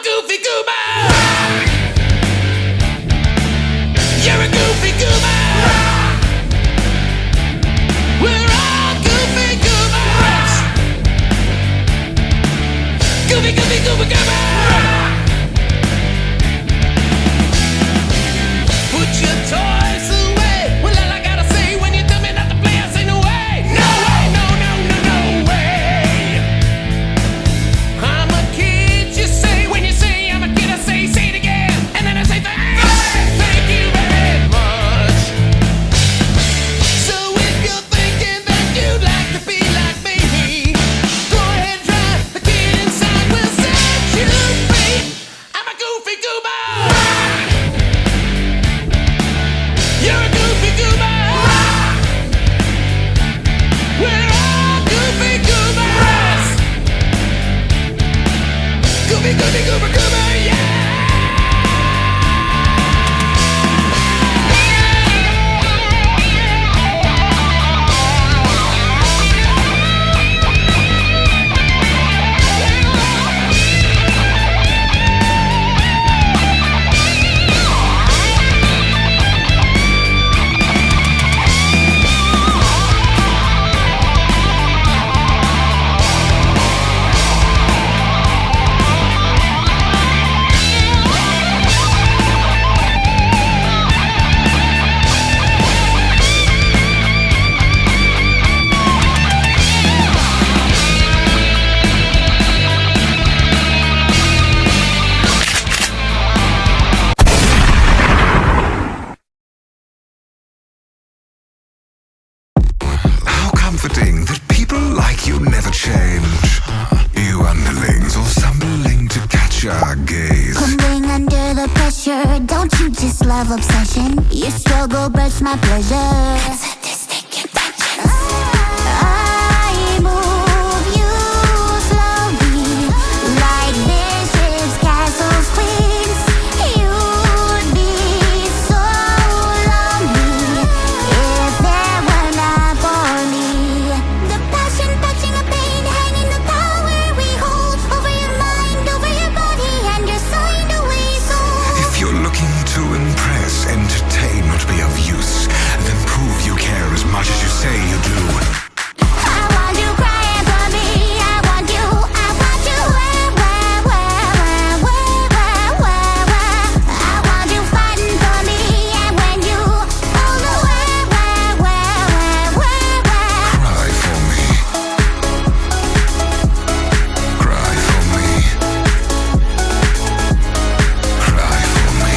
goofy goober. You're a goofy goober. We're all goofy goobers. Goofy, goofy, goober, goober. Put your toys away. Well, all I gotta say when you tell me not to play, I say no way. No way, no, no, no, no way. I'm a kid, you say. When you say I'm a kid, I say it again. And then I say thank you very much. So if you're thinking that you'd like to be like me, go ahead and try. The kid inside will set you free. I'm a goofy goober. You're a goofy goober. We're all goofy goobers. Goofy, goofy, goober, goober, yeah. How comforting that people like you never change. You underlings all stumbling to catch our gaze. Crumbling under the pressure, don't you just love obsession? Your struggle breaks my pleasure. Sadistic intentions. I move you slowly, like bishops, castles, queens. You'd be so lonely if there were not for me. The passion, touching the pain, hanging the power we hold over your mind, over your body, and your signed away soul. If you're looking to impress, entertain, not be of use, then prove you care as much as you say you do. I want you crying for me. I want you. I want you. I want you fighting for me. And when you all the Cry for me. Cry for me. Cry for me. Cry for me.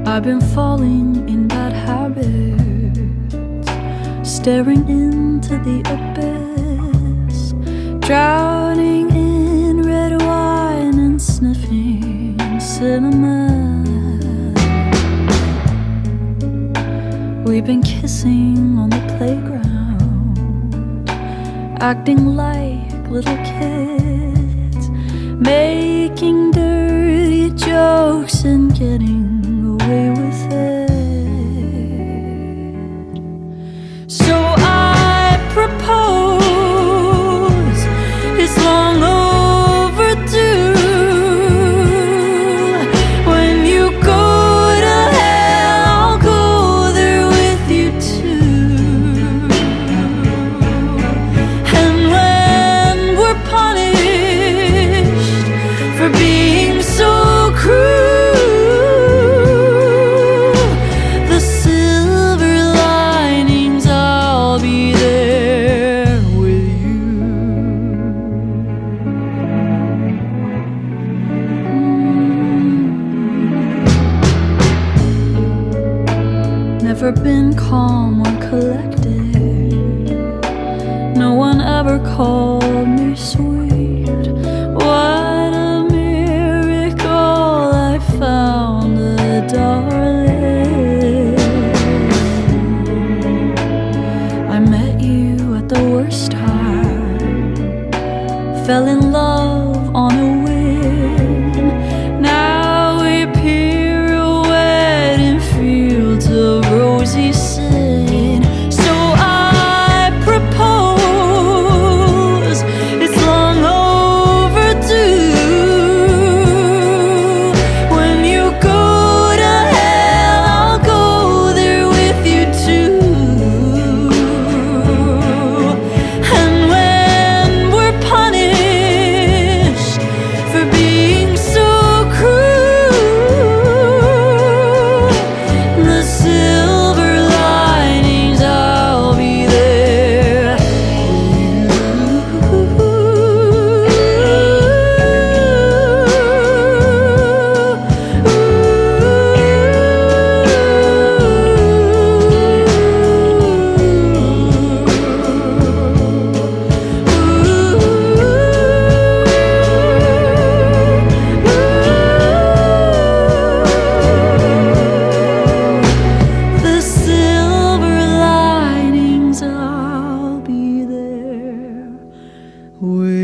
I've been falling in bad habits, staring into the abyss, drowning in red wine and sniffing cinnamon. We've been kissing on the playground, acting like little kids, making dirty jokes and getting away with it. So I propose, it's long overdue. When you go to hell, I'll go there with you too. And when we're punished for being so cruel, the silver linings, I'll be there with you. Never been calm or collected. No one ever called me sweet. What a miracle, I found a darling. I met you at the worst time, fell in love on a whim, with